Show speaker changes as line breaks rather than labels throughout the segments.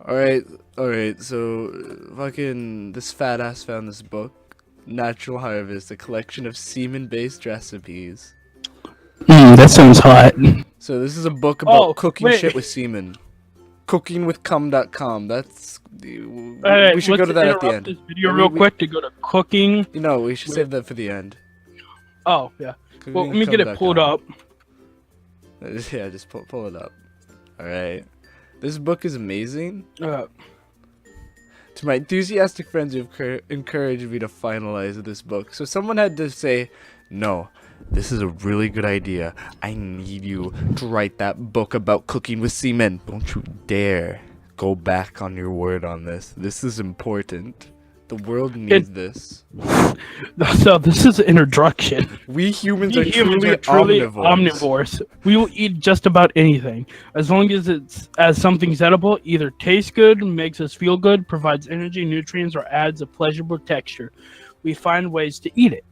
Alright, alright, so fucking this fat ass found this book, Natural Harvest, a collection of semen-based recipes.
That sounds hot.
So this is a book about
Oh,
cooking
wait.
shit with semen. Cookingwithcum.com. That's
Alright,
we should go
let's
to that at the
interrupt
end.
this video
Yeah,
real quick to go to cooking.
You know, we should
with-
save that for the end.
Oh, yeah. Well, let me get it pulled up.
Yeah, just pull it up. Alright. This book is amazing. To my enthusiastic friends who have encouraged me to finalize this book. So someone had to say, no, this is a really good idea. I need you to write that book about cooking with semen. Don't you dare go back on your word on this. This is important. The world needs this.
So this is an introduction.
We humans
We
are truly
omnivores. We will eat just about anything, as long as it's as something's edible, either tastes good, makes us feel good, provides energy, nutrients, or adds a pleasurable texture. We find ways to eat it.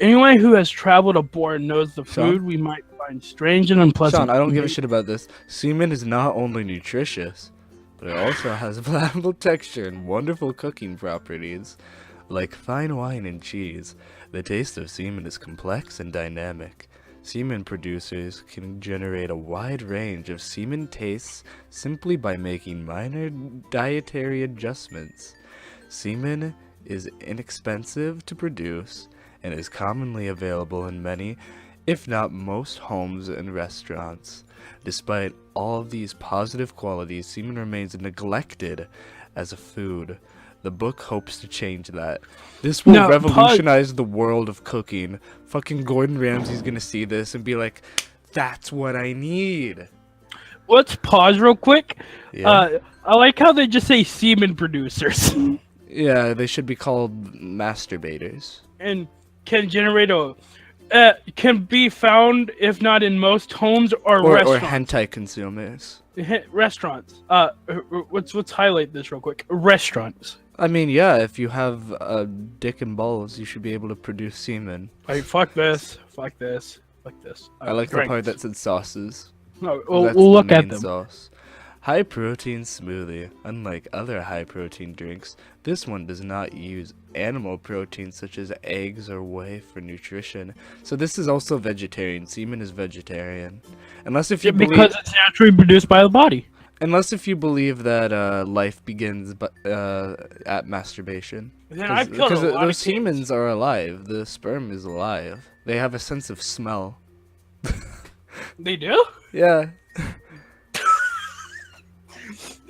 Anyone who has traveled aboard knows the food we might find strange and unpleasant.
Sean, I don't give a shit about this. Semen is not only nutritious, but it also has valuable texture and wonderful cooking properties. Like fine wine and cheese, the taste of semen is complex and dynamic. Semen producers can generate a wide range of semen tastes simply by making minor dietary adjustments. Semen is inexpensive to produce and is commonly available in many, if not most, homes and restaurants. Despite all of these positive qualities, semen remains neglected as a food. The book hopes to change that. This will revolutionize the world of cooking. Fucking Gordon Ramsay's gonna see this and be like, that's what I need.
Let's pause real quick.
Yeah.
I like how they just say semen producers.
Yeah, they should be called masturbators.
And can generate can be found, if not in most homes or restaurants.
Or hentai consumers.
Restaurants. Let's highlight this real quick. Restaurants.
I mean, yeah, if you have a dick and balls, you should be able to produce semen.
Like, fuck this. Fuck this. Fuck this.
I like the part that said sauces.
No, we'll look at them.
Sauce. High protein smoothie. Unlike other high protein drinks, this one does not use animal protein such as eggs or whey for nutrition. So this is also vegetarian. Semen is vegetarian. Unless if you
because it's naturally produced by the body.
Unless if you believe that life begins at masturbation. Because those semens are alive. The sperm is alive. They have a sense of smell.
They do?
Yeah.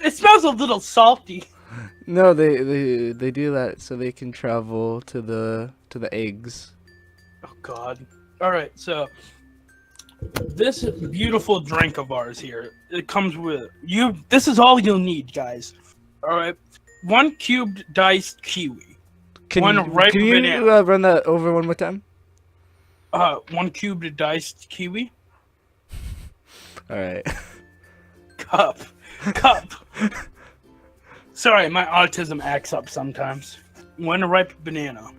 It smells a little salty.
No, they do that so they can travel to the eggs.
Oh God! All right, so this beautiful drink of ours here, it comes with you. This is all you'll need, guys. All right, 1 cubed diced kiwi.
Can you run that over one more time?
1 cubed diced kiwi.
All right.
Cup. Sorry, my autism acts up sometimes. 1 ripe banana.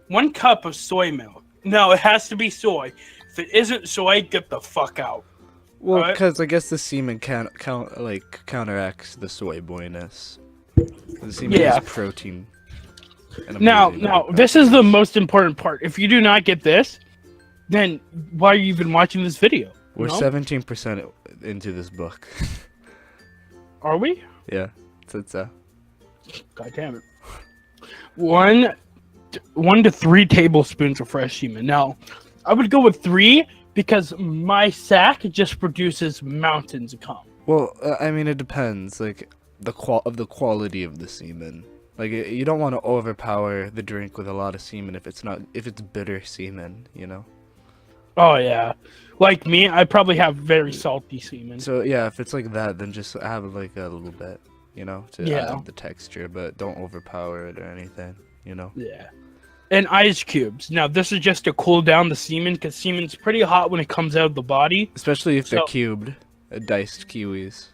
1 cup of soy milk. No, it has to be soy. If it isn't soy, get the fuck out.
Well, because I guess the semen counteracts the soy boyness. The semen is protein.
Now, this is the most important part. If you do not get this, then why are you even watching this video?
We're 17% into this book.
Are we?
Yeah, said so.
God damn it. 1 to 3 tablespoons of fresh semen. Now, I would go with 3 because my sack just produces mountains of cum.
Well, I mean, it depends, like the quality of the semen. Like, you don't want to overpower the drink with a lot of semen if it's bitter semen, you know.
Oh yeah, like me, I probably have very salty semen.
So yeah, if it's like that, then just have like a little bit, you know, to add the texture, but don't overpower it or anything, you know.
Yeah. And ice cubes. Now this is just to cool down the semen because semen's pretty hot when it comes out of the body.
Especially if they're cubed, diced kiwis.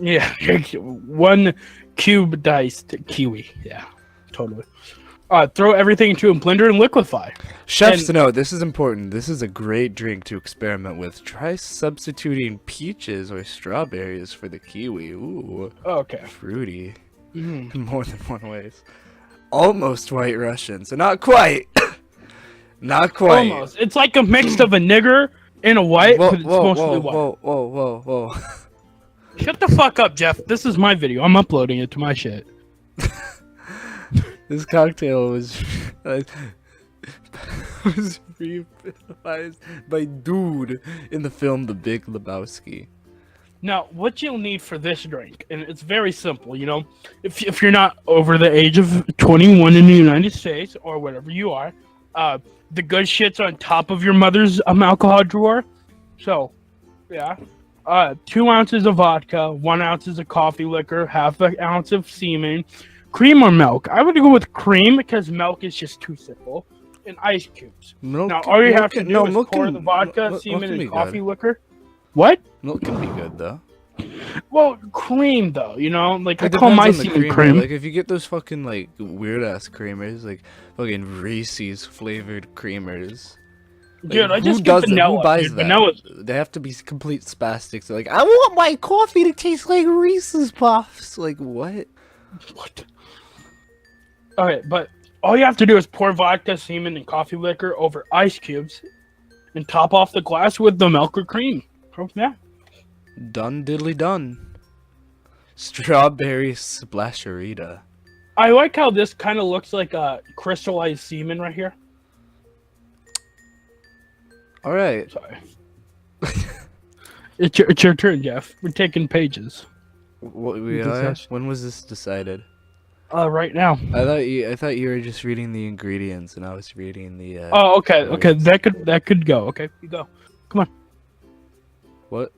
Yeah, 1 cube diced kiwi. Yeah, totally. Throw everything into a blender and liquefy.
Chef's note, this is important. This is a great drink to experiment with. Try substituting peaches or strawberries for the kiwi. Ooh,
Okay.
fruity.
Mm.
More than one ways. Almost White Russian, so not quite. Not quite.
Almost. It's like a mix of a nigger and a white,
Whoa,
but it's
whoa,
mostly
whoa,
white.
whoa.
Shut the fuck up, Jeff. This is my video. I'm uploading it to my shit.
This cocktail was was realized by dude in the film The Big Lebowski.
Now, what you'll need for this drink, and it's very simple, you know, if you're not over the age of 21 in the United States or whatever you are, the good shit's on top of your mother's alcohol drawer. So, yeah, 2 ounces of vodka, 1 ounce of coffee liquor, half an ounce of semen, cream or milk. I would go with cream because milk is just too simple, and ice cubes.
Milk,
Now, all you have to
can-
do
no,
is
milk
pour
can-
the vodka,
milk
semen,
can
and
be
coffee
good.
liquor. What?
Milk can be good though.
Well, cream though, you know, like I
It
call
depends
my
on the
semen
creamer.
cream.
Like if you get those fucking like weird ass creamers, like fucking Reese's flavored creamers. Like,
Dude, I
who
just
does
get
that?
vanilla.
Who buys
dude.
that?
Vanilla.
They have to be complete spastics. They're like, I want my coffee to taste like Reese's Puffs. Like what?
What? Okay, but all you have to do is pour vodka, semen, and coffee liquor over ice cubes, and top off the glass with the milk or cream. Oh, yeah.
Done diddly done. Strawberry splasherita.
I like how this kind of looks like a crystallized semen right here.
All right.
Sorry. It's your turn, Jeff. We're taking pages.
What we
This
are?
has-
When was this decided?
Right now.
I thought you were just reading the ingredients and I was reading the.
Oh, okay, okay.
words.
That could go. Okay, you go. Come on.
What?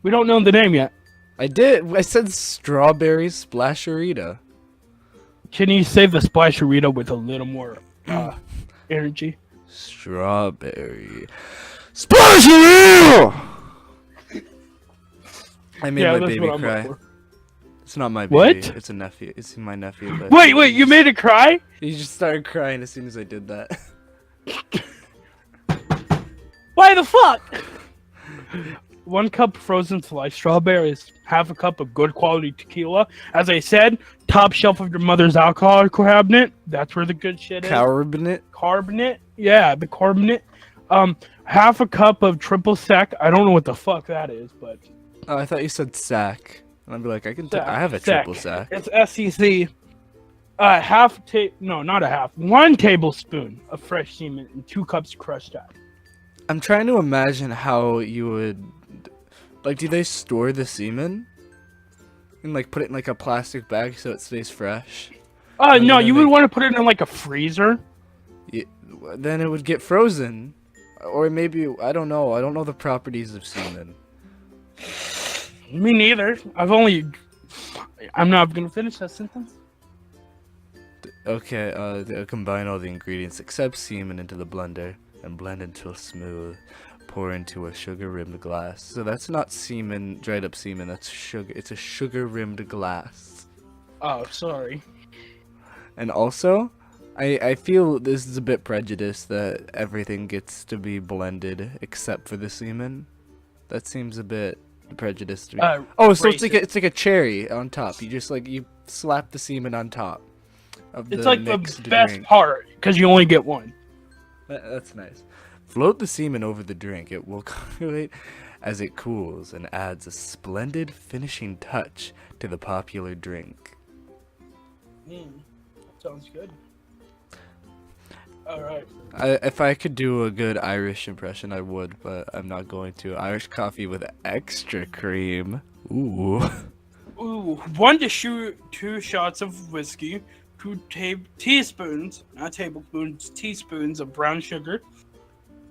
We don't know the name yet.
I did. I said strawberry splasherita.
Can you save the splasherita with a little more energy?
Strawberry splasherita. I made my
that's
baby
what I'm
cry.
up for.
It's not my baby.
What?
It's a nephew. It's my nephew. But
Wait, you made it cry?
He just started crying as soon as I did that.
Why the fuck? 1 cup frozen sliced strawberries, half a cup of good quality tequila. As I said, top shelf of your mother's alcohol cabinet. That's where the good shit is.
Carbonate.
Carbonate. Yeah, the carbonate. Half a cup of triple sec. I don't know what the fuck that is, but
Oh, I thought you said sack. And I'd be like, I have a
Sec.
triple sack.
It's SEC. No, not a half. 1 tablespoon of fresh semen and 2 cups crushed ice.
I'm trying to imagine how you would, like, do they store the semen? And like put it in like a plastic bag so it stays fresh?
No,
then
you would
they-
want to put it in like a freezer.
Yeah, then it would get frozen. Or maybe, I don't know. I don't know the properties of semen.
Me neither. I'm not gonna finish that sentence.
Okay, combine all the ingredients except semen into the blender and blend until smooth. Pour into a sugar-rimmed glass. So that's not semen, dried up semen. That's sugar. It's a sugar-rimmed glass.
Oh, sorry.
And also, I feel this is a bit prejudiced that everything gets to be blended except for the semen. That seems a bit prejudiced to me. Oh, so it's like a cherry on top. You just you slap the semen on top of
It's
the
like the
mixed
best
drink.
part because you only get one.
That's nice. Float the semen over the drink. It will coagulate as it cools and adds a splendid finishing touch to the popular drink.
Sounds good. All right.
If I could do a good Irish impression, I would, but I'm not going to. Irish coffee with extra cream. Ooh.
Ooh, 1 to 2 shots of whiskey, 2 teaspoons, not tablespoons, teaspoons of brown sugar,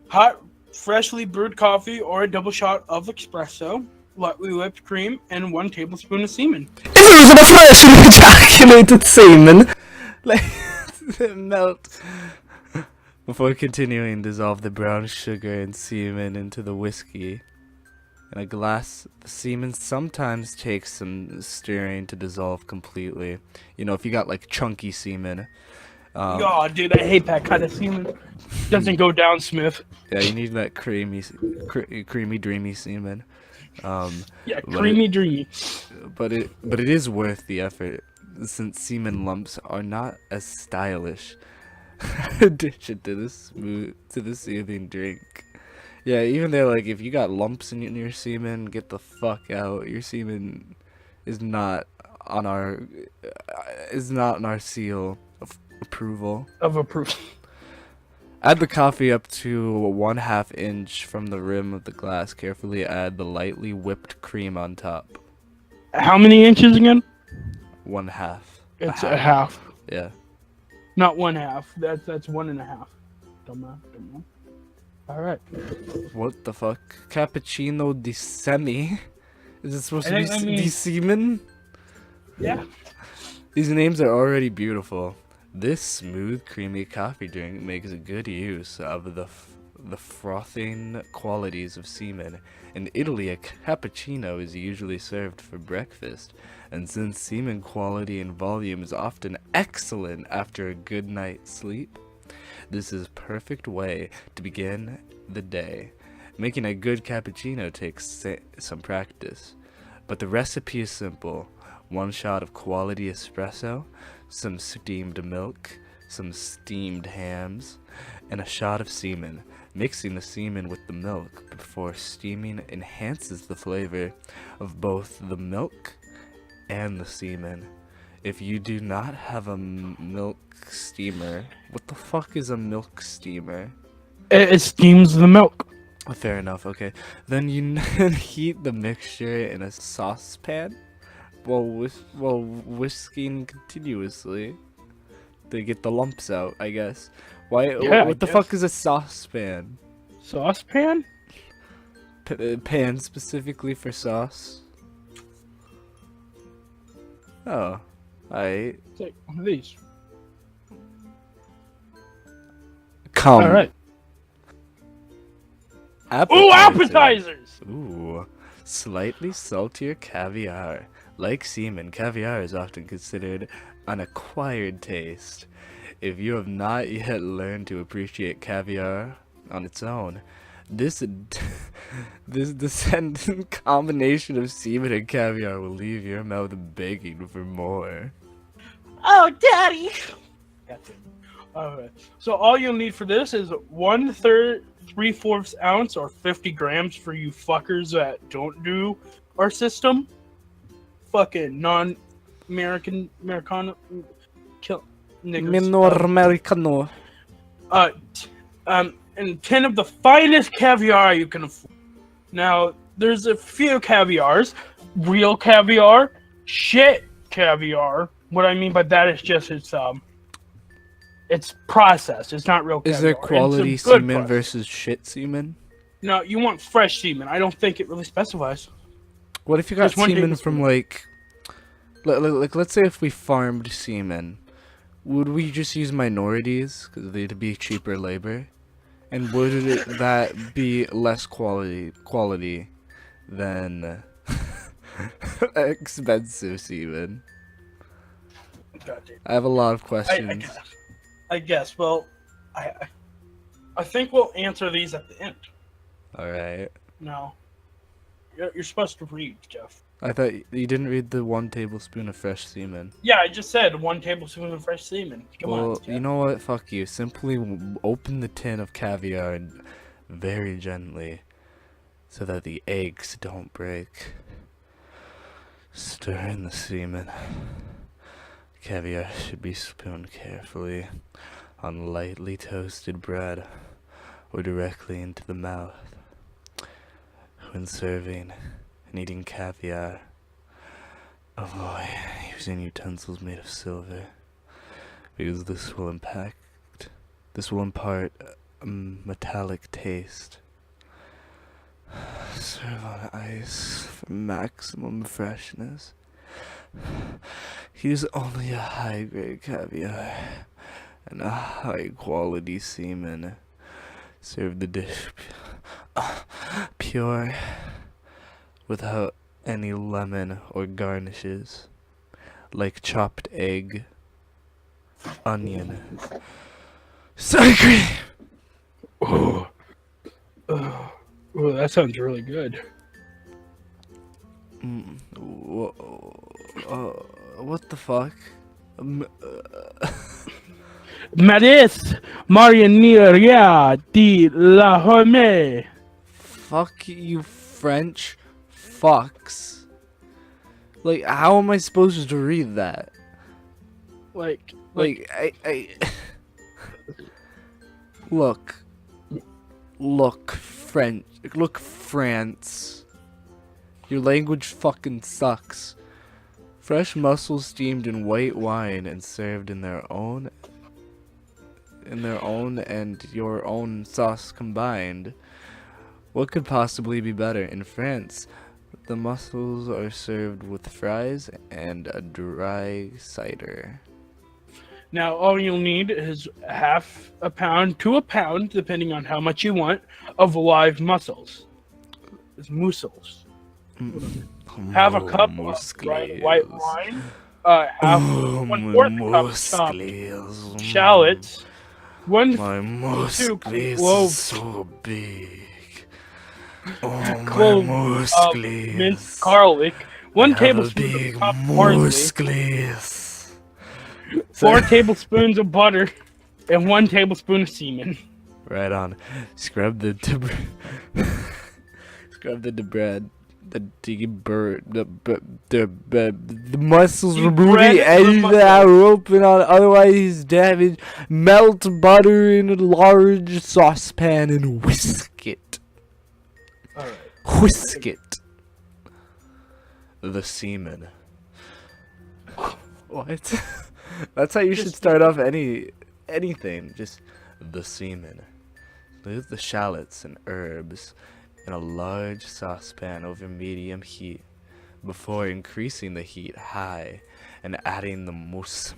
hot, freshly brewed coffee, or a double shot of espresso, lightly whipped cream, and 1 tablespoon of semen.
If it was a freshly ejaculated semen, let it melt. Before continuing, dissolve the brown sugar and semen into the whiskey. In a glass, the semen sometimes takes some stirring to dissolve completely. You know, if you got like chunky semen,
Oh, dude, I hate that kind of semen. Doesn't go down, Smith.
Yeah, you need that creamy, dreamy semen.
Yeah,
But it,
creamy dreamy.
but it is worth the effort, since semen lumps are not as stylish addition to the soothing drink. Yeah, even though like if you got lumps in your semen, get the fuck out. Your semen is not on our seal of approval.
Of approval.
Add the coffee up to 1/2 inch from the rim of the glass. Carefully add the lightly whipped cream on top.
How many inches again?
1/2.
It's a half.
Yeah.
Not 1/2. That's 1.5. Don't know. All right.
What the fuck? Cappuccino di semi? Is it supposed to be
I mean-
di semen?
Yeah.
These names are already beautiful. This smooth, creamy coffee drink makes good use of the frothing qualities of semen. In Italy, a cappuccino is usually served for breakfast, and since semen quality and volume is often excellent after a good night's sleep, this is a perfect way to begin the day. Making a good cappuccino takes some practice, but the recipe is simple. 1 shot of quality espresso, some steamed milk, some steamed hams, and a shot of semen. Mixing the semen with the milk before steaming enhances the flavor of both the milk and the semen. If you do not have a milk steamer, what the fuck is a milk steamer?
It steams the milk.
Fair enough, okay. Then you heat the mixture in a saucepan while whisking continuously to get the lumps out, I guess. Why?
Yeah,
what the fuck is a saucepan?
Saucepan?
Pan specifically for sauce? Oh, alright.
Take one of these.
Come.
All right.
Appetizer.
Ooh, appetizers!
Ooh, slightly saltier caviar. Like semen, caviar is often considered an acquired taste. If you have not yet learned to appreciate caviar on its own, this descendant combination of semen and caviar will leave your mouth begging for more.
Oh, Daddy! That's it. Alright. So all you'll need for this is 1/3, 3/4 ounce, or 50 grams for you fuckers that don't do our system. Fucking Americano kill niggers.
Minor Americano.
And 10 of the finest caviar you can afford. Now, there's a few caviars. Real caviar, shit caviar. What I mean by that is just it's processed. It's not real caviar.
Is there
It's a
quality
good
semen
process.
versus shit semen?
No, you want fresh semen. I don't think it really specifies.
What if you got
Just one
semen
tablespoon.
from like let's say if we farmed semen, would we just use minorities because they'd be cheaper labor, and would that be less quality than expensive semen?
Goddamn.
I have a lot of questions.
I guess. Well, I think we'll answer these at the end.
All right.
No. You're supposed to read, Jeff.
I thought you didn't read the 1 tablespoon of fresh semen.
Yeah, I just said 1 tablespoon of fresh semen. Come on,
Well,
Jeff.
you know what? Fuck you. Simply open the tin of caviar and very gently, so that the eggs don't break. Stir in the semen. Caviar should be spooned carefully on lightly toasted bread or directly into the mouth. When serving and eating caviar, avoid using utensils made of silver, because this will impart a metallic taste. Serve on ice for maximum freshness. Use only a high-grade caviar and a high-quality semen. Serve the dish pure, without any lemon or garnishes, like chopped egg, onion, sour cream.
Oh, that sounds really good.
What the fuck?
Maris Marineria de la Horme.
Fuck you, French fucks. Like, how am I supposed to read that?
Like,
I look, French, look, France. Your language fucking sucks. Fresh mussels steamed in white wine and served in their own and your own sauce combined. What could possibly be better? In France, the mussels are served with fries and a dry cider.
now all you'll need is half a pound to a pound, depending on how much you want, of live mussels. It's mussels. Have a cup of dry white wine. Have 1/4 cup of chopped shallots.
My
2
muscles is
cloves,
so big. Oh, my
cloves of
muscles.
minced garlic. 1
I have a
tablespoon
big
of chopped parsley.
muscles.
4 tablespoons of butter, and 1 tablespoon of semen.
Right on. Scrub the scrub the bread. The muscles
The
remove
bread
the
from
edges
muscle.
that are open on otherwise damaged. Melt butter in a large saucepan and whisk it.
Alright.
Whisk it. The semen. What? That's how you should start off anything. Just the semen. Leave the shallots and herbs in a large saucepan over medium heat before increasing the heat high and adding the muscles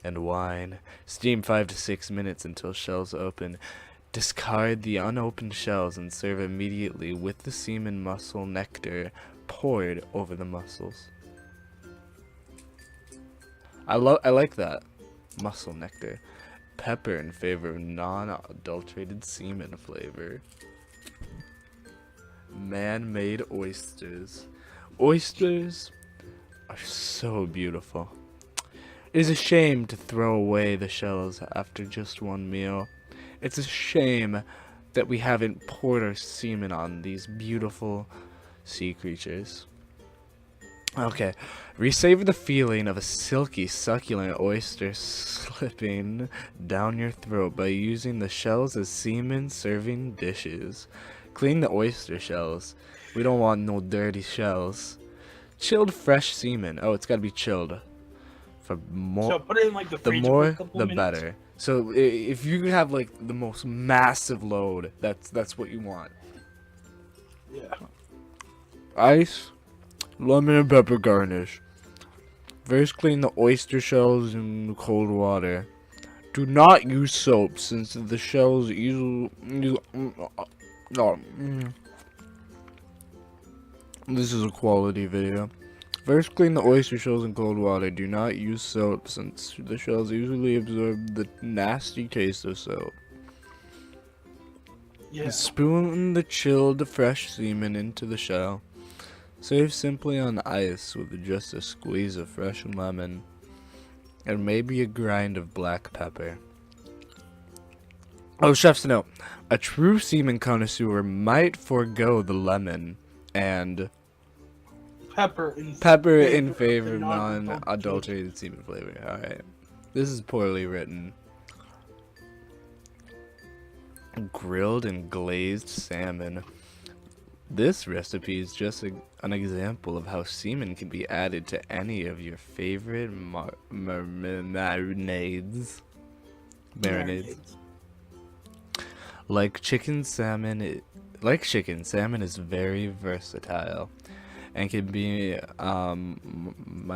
and wine. Steam 5 to 6 minutes until shells open. Discard the unopened shells and serve immediately with the semen mussel nectar poured over the mussels. I like that. Mussel nectar. Pepper in favor of non-adulterated semen flavor. Man-made oysters. Oysters are so beautiful. It is a shame to throw away the shells after just one meal. It's a shame that we haven't poured our semen on these beautiful sea creatures. Okay, resavor the feeling of a silky, succulent oyster slipping down your throat by using the shells as semen serving dishes. Clean the oyster shells. We don't want no dirty shells. Chilled fresh semen. Oh, it's gotta be chilled. For more,
So put it in like the
the
freezer for a
more,
couple
the
minutes.
better. So if you have like the most massive load, that's what you want.
Yeah.
Ice, lemon and pepper garnish. First clean the oyster shells in cold water. Do not use soap since the shells easily. This is a quality video. First clean the oyster shells in cold water. Do not use soap since the shells usually absorb the nasty taste of soap.
Yeah.
Spoon the chilled fresh semen into the shell. Serve simply on ice with just a squeeze of fresh lemon and maybe a grind of black pepper. Oh, chef's note. A true semen connoisseur might forego the lemon and
Pepper
in favor of non-adulterated semen flavor. Alright. This is poorly written. Grilled and glazed salmon. This recipe is just an example of how semen can be added to any of your favorite marinades. Like chicken, salmon is very versatile and can be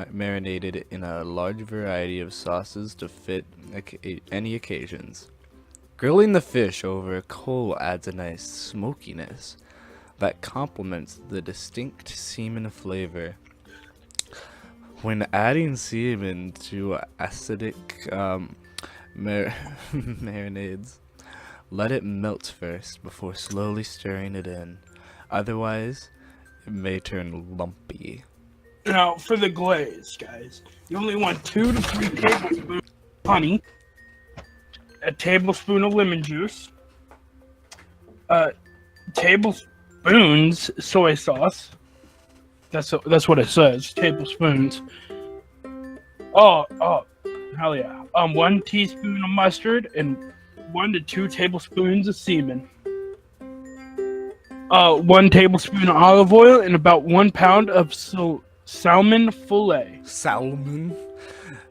marinated in a large variety of sauces to fit any occasions. Grilling the fish over a coal adds a nice smokiness that complements the distinct semen flavor. When adding semen to acidic marinades, let it melt first before slowly stirring it in. Otherwise, it may turn lumpy.
Now, for the glaze, guys, you only want 2 to 3 tablespoons of honey, a tablespoon of lemon juice, tablespoons soy sauce. That's what it says. Tablespoons. Oh, hell yeah. 1 teaspoon of mustard and 1 to 2 tablespoons of semen. 1 tablespoon of olive oil and about 1 pound of salmon fillet.
Salmon?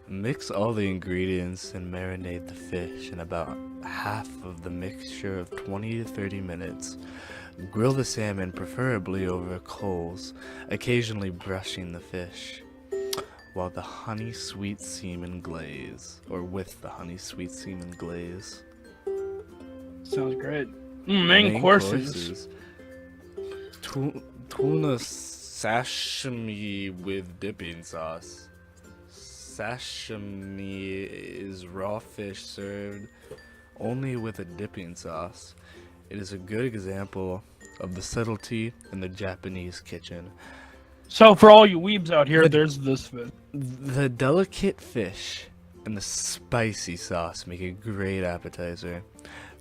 Mix all the ingredients and marinate the fish in about half of the mixture of 20 to 30 minutes. Grill the salmon preferably over coals, occasionally brushing the fish, while the honey sweet semen glaze, or with the honey sweet semen glaze.
Sounds great. Main courses.
Tuna sashimi with dipping sauce. Sashimi is raw fish served only with a dipping sauce. It is a good example of the subtlety in the Japanese kitchen.
So for all you weebs out here, there's this fish.
The delicate fish and the spicy sauce make a great appetizer.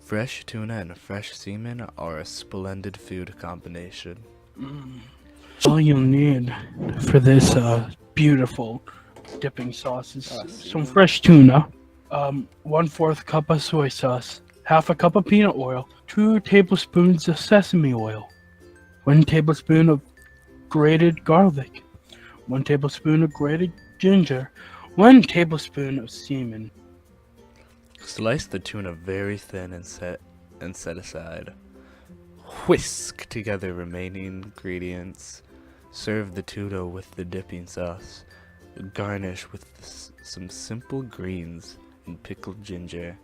Fresh tuna and fresh semen are a splendid food combination.
All you'll need for this beautiful dipping sauce is some fresh tuna, 1/4 cup of soy sauce, half a cup of peanut oil, 2 tablespoons of sesame oil, 1 tablespoon of grated garlic, 1 tablespoon of grated ginger, 1 tablespoon of semen.
Slice the tuna very thin and set aside. Whisk together remaining ingredients. Serve the tuna with the dipping sauce. Garnish with some simple greens and pickled ginger.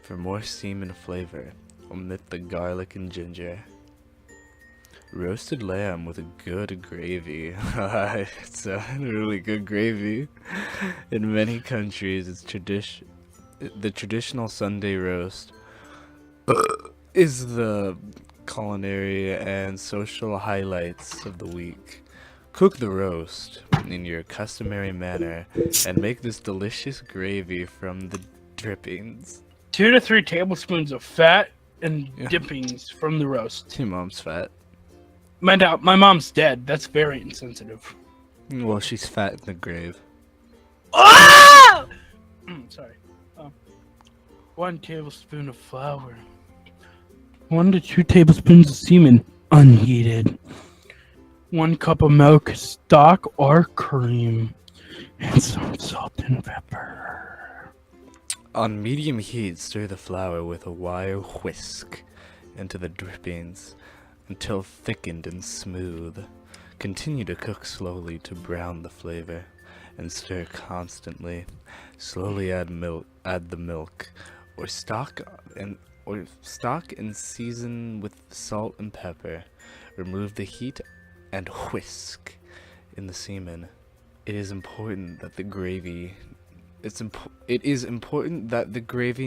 For more semen flavor, omit the garlic and ginger. Roasted lamb with a good gravy. It's a really good gravy. In many countries, the traditional Sunday roast is the culinary and social highlights of the week. Cook the roast in your customary manner and make this delicious gravy from the drippings.
2 to 3 tablespoons of fat and dippings from the roast.
Your mom's fat.
My mom's dead. That's very insensitive.
Well, she's fat in the grave.
Ah! Sorry. 1 tablespoon of flour. 1 to 2 tablespoons of semen, unheated. 1 cup of milk, stock, or cream. And some salt and pepper.
On medium heat, stir the flour with a wire whisk into the drippings until thickened and smooth. Continue to cook slowly to brown the flavor and stir constantly. Slowly add the milk or stock and season with salt and pepper. Remove the heat and whisk in the semen. It is important that the gravy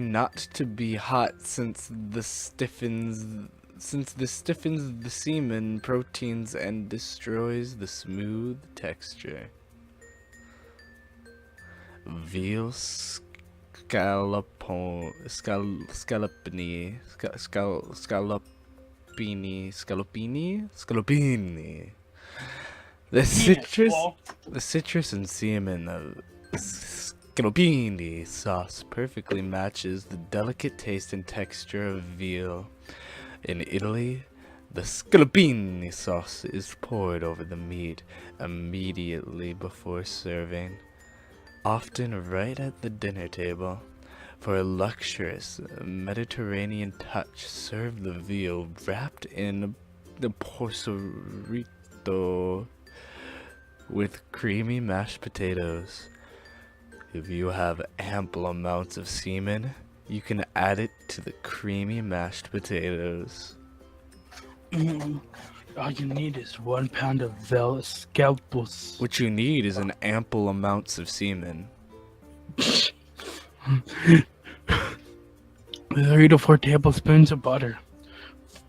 not to be hot since this stiffens the semen proteins and destroys the smooth texture. Veal scallopini. The citrus and semen of scallopini sauce perfectly matches the delicate taste and texture of veal. In Italy, the scallopini sauce is poured over the meat immediately before serving, often right at the dinner table. For a luxurious Mediterranean touch, serve the veal wrapped in the porsorito with creamy mashed potatoes. If you have ample amounts of semen, you can add it to the creamy mashed potatoes.
All you need is 1 pound of vel scalpus.
What you need is an ample amounts of semen.
3 to 4 tablespoons of butter.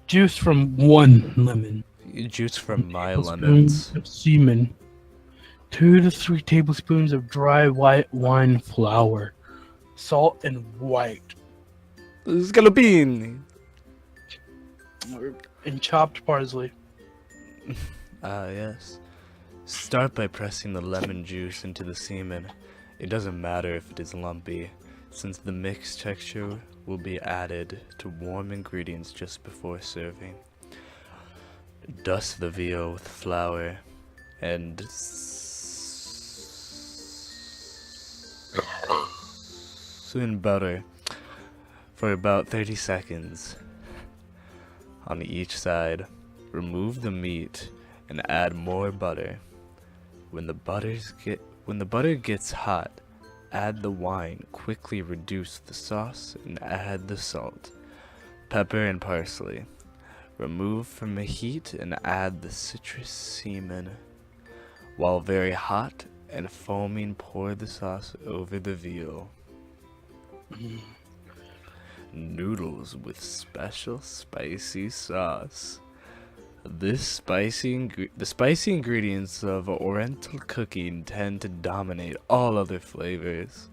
Juice from 1 lemon.
Juice from my
Tablespoon
lemons.
of semen. 2 to 3 tablespoons of dry white wine flour. Salt and white.
Scalopini.
And chopped parsley.
Ah, yes. Start by pressing the lemon juice into the semen. It doesn't matter if it is lumpy, since the mixed texture will be added to warm ingredients just before serving. Dust the veal with flour and soon butter for about 30 seconds on each side. Remove the meat and add more butter. When the butter gets hot, add the wine. Quickly reduce the sauce and add the salt, pepper, and parsley. Remove from the heat and add the citrus semen. While very hot and foaming, pour the sauce over the veal. Noodles with special spicy sauce. The spicy ingredients of Oriental cooking tend to dominate all other flavors,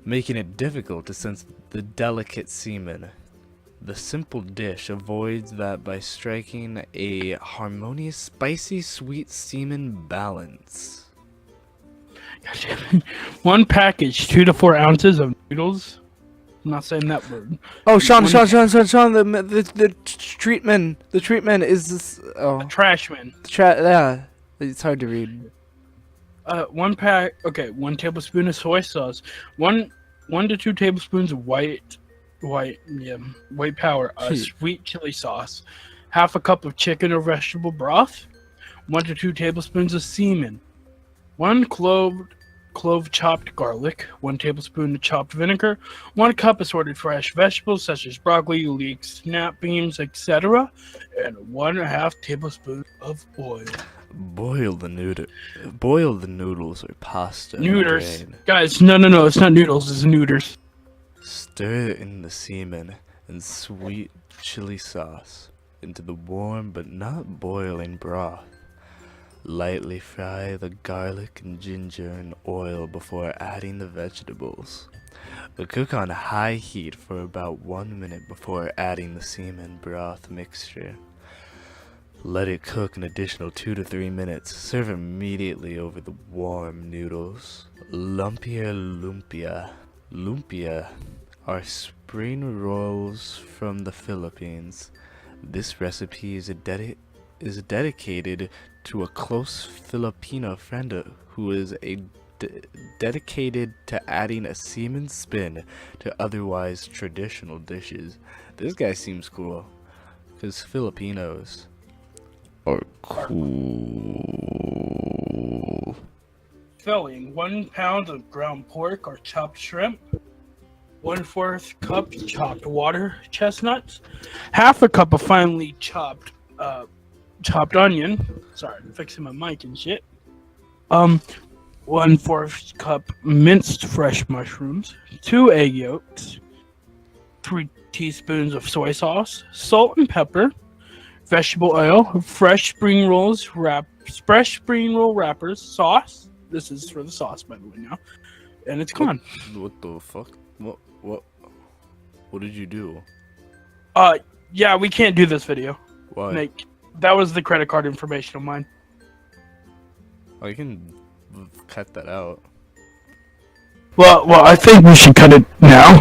making it difficult to sense the delicate semen. The simple dish avoids that by striking a harmonious spicy-sweet semen balance.
1 package, 2 to 4 ounces of noodles. I'm not saying that word.
Oh, Sean, the treatment is this,
Trashman.
yeah, it's hard to read.
1 pack. Okay, 1 tablespoon of soy sauce. 1 to 2 tablespoons of white power. Sweet chili sauce. Half a cup of chicken or vegetable broth. 1 to 2 tablespoons of semen. 1 clove chopped garlic, 1 tablespoon of chopped vinegar, 1 cup assorted fresh vegetables such as broccoli, leeks, snap beans, etc., and 1/2 tablespoon of oil.
Boil the noodles or pasta.
Noodles.
Drain.
Guys, no, it's not noodles, it's noodles.
Stir in the semen and sweet chili sauce into the warm but not boiling broth. Lightly fry the garlic and ginger in oil before adding the vegetables. Cook on high heat for about 1 minute before adding the semen broth mixture. Let it cook an additional 2 to 3 minutes. Serve immediately over the warm noodles. Lumpia. Lumpia are spring rolls from the Philippines. This recipe is dedicated to a close Filipino friend who is dedicated to adding a semen spin to otherwise traditional dishes. This guy seems cool, because Filipinos are cool.
Filling 1 pound of ground pork or chopped shrimp. 1/4 cup chopped water chestnuts. Half a cup of finely chopped onion. Sorry, I'm fixing my mic and shit. 1/4 cup minced fresh mushrooms. 2 egg yolks. 3 teaspoons of soy sauce. Salt and pepper. Vegetable oil. Fresh spring roll wrappers. Sauce. This is for the sauce, by the way, now. And it's gone.
What the fuck? What did you do?
Yeah, we can't do this video.
Why?
That was the credit card information of mine.
Oh, you can cut that out.
Well, I think we should cut it now.